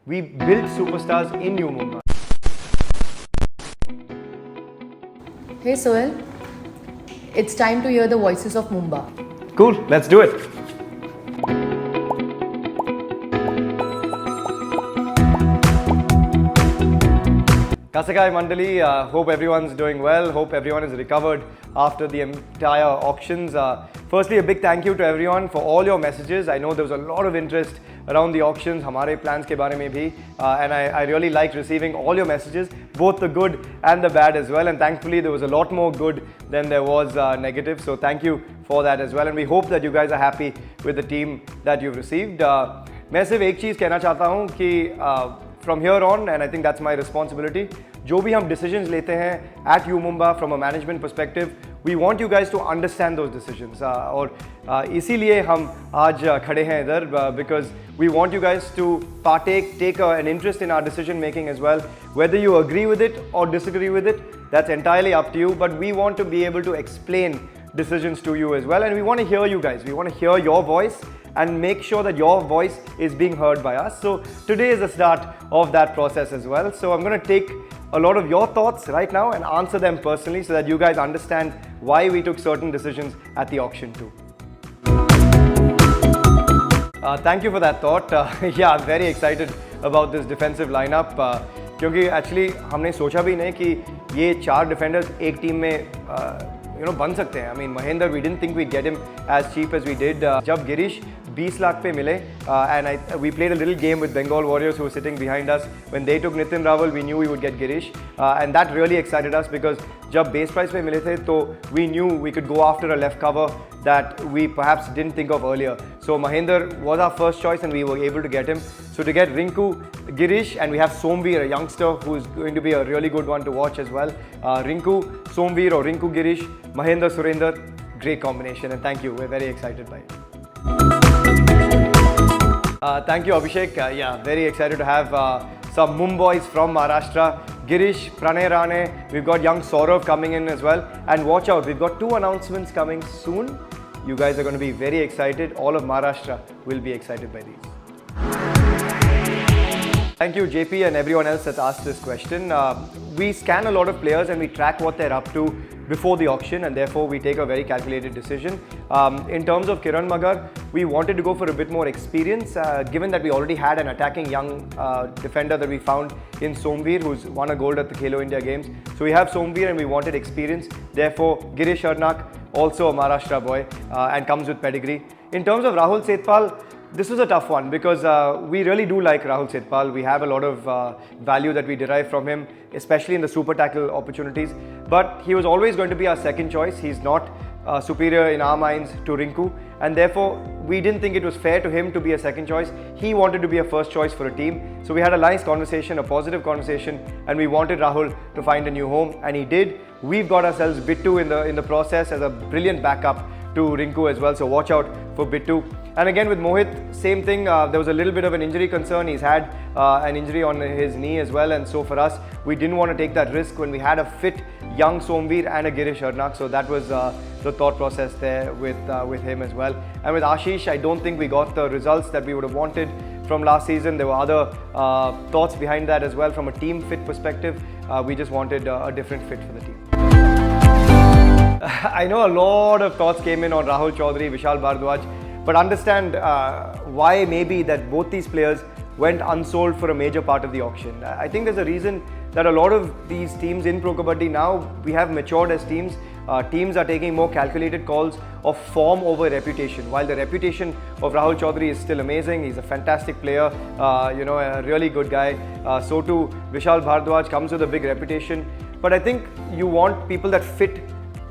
We built superstars in New Mumba. Hey Soel, it's time to hear the voices of Mumba. Cool, let's do it. Kasakai Mandali, hope everyone's doing well. Hope everyone is recovered after the entire auctions. Firstly, a big thank you to everyone for all your messages. I know there was a lot of interest around the auctions, हमारे plans के बारे में भी, and I really liked receiving all your messages, both the good and the bad as well. And thankfully, there was a lot more good than there was negative. So thank you for that as well. And we hope that you guys are happy with the team that you've received. मैं सिर्फ एक चीज़ कहना चाहता हूँ कि from here on, and I think that's my responsibility, जो भी हम decisions लेते हैं at U Mumba from a management perspective, we want you guys to understand those decisions. और इसीलिए हम आज खड़े हैं इधर, because we want you guys to take an interest in our decision making as well. Whether you agree with it or disagree with it, that's entirely up to you, but we want to be able to explain decisions to you as well, and we want to hear you guys. We want to hear your voice and make sure that your voice is being heard by us. So today is the start of that process as well. So I'm going to take a lot of your thoughts right now and answer them personally so that you guys understand why we took certain decisions at the auction too. Thank you for that thought. Yeah, I'm very excited about this defensive lineup. क्योंकि actually हमने सोचा भी नहीं कि ये 4 defenders एक team में बन सकते हैं. I mean, Mahendra, we didn't think we'd get him as cheap as we did. जब गिरीश 20 लाख पे मिले, and we played a little game with Bengal Warriors who were sitting behind us. When they took Nitin Raval, we knew we would get Girish, and that really excited us because जब base price पे मिले थे तो we knew we could go after a left cover that we perhaps didn't think of earlier. So Mahendra was our first choice and we were able to get him. So to get Rinku, Girish, and we have Somveer, a youngster who's going to be a really good one to watch as well. Rinku, Somveer or Rinku Girish, Mahendra Surender, great combination, and thank you. We're very excited by it. Thank you, Abhishek. Yeah, very excited to have some Mumbois from Maharashtra. Girish, Pranay Rane, we've got young Saurav coming in as well. And watch out, we've got 2 announcements coming soon. You guys are going to be very excited. All of Maharashtra will be excited by these. Thank you, JP, and everyone else that's asked this question. We scan a lot of players and we track what they're up to before the auction, and therefore we take a very calculated decision. In terms of Kiran Magar, we wanted to go for a bit more experience, given that we already had an attacking young defender that we found in Somveer, who's won a gold at the Khelo India Games. So we have Somveer and we wanted experience. Therefore, Girish Arnak, also a Maharashtra boy, and comes with pedigree. In terms of Rahul Setpal, this was a tough one because we really do like Rahul Setpal. We have a lot of value that we derive from him, especially in the super tackle opportunities. But he was always going to be our second choice. He's not superior in our minds to Rinku, and therefore we didn't think it was fair to him to be a second choice. He wanted to be a first choice for a team. So we had a nice conversation, a positive conversation, and we wanted Rahul to find a new home, and he did. We've got ourselves Bittu in the process as a brilliant backup to Rinku as well. So watch out for Bittu. And again with Mohit, same thing. There was a little bit of an injury concern. He's had an injury on his knee as well, and so for us, we didn't want to take that risk when we had a fit young Somveer and a Girish Arnak. So that was the thought process there with him as well. And with Ashish, I don't think we got the results that we would have wanted from last season. There were other thoughts behind that as well from a team fit perspective. We just wanted a different fit for the team. I know a lot of thoughts came in on Rahul Chaudhary, Vishal Bhardwaj, but understand why maybe that both these players went unsold for a major part of the auction. I think there's a reason that a lot of these teams in Pro Kabaddi now, we have matured as teams. Teams are taking more calculated calls of form over reputation. While the reputation of Rahul Chaudhary is still amazing, he's a fantastic player, a really good guy. So too, Vishal Bhardwaj comes with a big reputation. But I think you want people that fit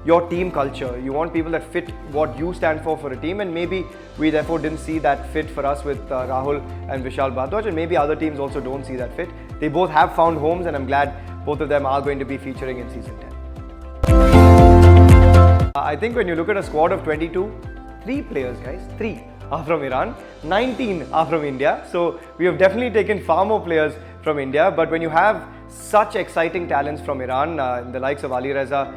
your team culture. You want people that fit what you stand for a team, and maybe we therefore didn't see that fit for us with Rahul and Vishal Bhardwaj, and maybe other teams also don't see that fit. They both have found homes, and I'm glad both of them are going to be featuring in season 10. I think when you look at a squad of 22, 3 players, guys, 3 are from Iran, 19 are from India. So we have definitely taken far more players from India, but when you have such exciting talents from Iran, the likes of Ali Reza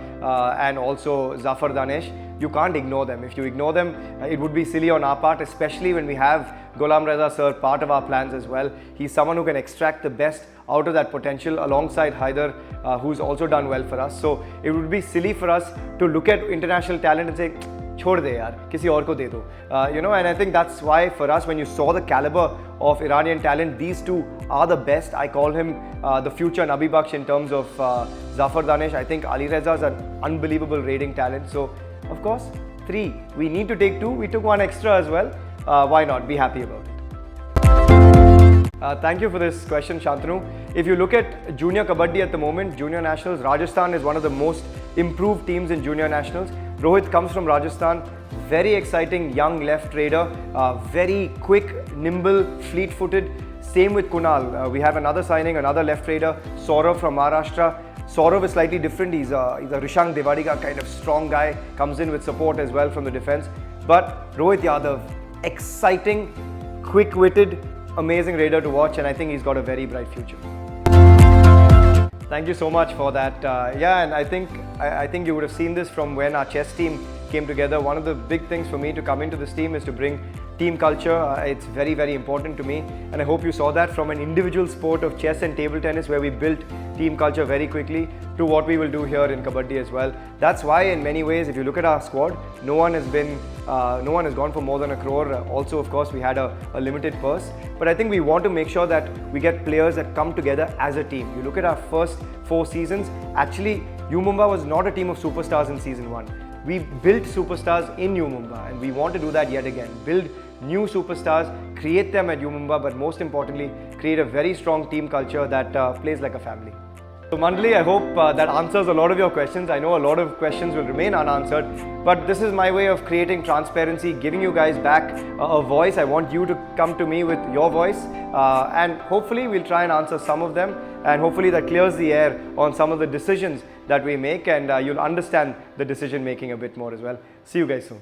and also Zafar Danesh, you can't ignore them. If you ignore them, it would be silly on our part, especially when we have Ghulam Reza sir part of our plans as well. He's someone who can extract the best out of that potential alongside Haider, who's also done well for us. So it would be silly for us to look at international talent and say, छोड़ दे यार, किसी और को दे दो. And I think that's why for us, when you saw the caliber of Iranian talent, these two are the best. I call him the future Nabi Baksh in terms of Zafar Danish. I think Ali Reza is an unbelievable raiding talent. So, of course, 3. We need to take 2. We took 1 extra as well. Why not? Be happy about it. Thank you for this question, Shantanu. If you look at junior kabaddi at the moment, junior nationals, Rajasthan is one of the most improved teams in junior nationals. Rohit comes from Rajasthan, very exciting young left raider, very quick, nimble, fleet-footed. Same with Kunal. We have another signing, another left raider, Saurav from Maharashtra. Saurav is slightly different. He's a Rishang Devadiga kind of strong guy, comes in with support as well from the defense. But Rohit Yadav, exciting, quick-witted, amazing raider to watch, and I think he's got a very bright future. Thank you so much for that. And I think you would have seen this from when our chess team came together. One of the big things for me to come into this team is to bring team culture. It's very, very important to me, and I hope you saw that from an individual sport of chess and table tennis where we built team culture very quickly to what we will do here in kabaddi as well. That's why in many ways, if you look at our squad, no one has gone for more than 1 crore. Also, of course, we had a limited purse, but I think we want to make sure that we get players that come together as a team. You look at our first 4 seasons, actually Mumba was not a team of superstars in season 1. We built superstars in Mumba, and we want to do that yet again. Build new superstars, create them at Mumba, but most importantly, create a very strong team culture that plays like a family. So Mandali, I hope that answers a lot of your questions. I know a lot of questions will remain unanswered, but this is my way of creating transparency, giving you guys back a voice. I want you to come to me with your voice, and hopefully we'll try and answer some of them, and hopefully that clears the air on some of the decisions that we make, and you'll understand the decision making a bit more as well. See you guys soon.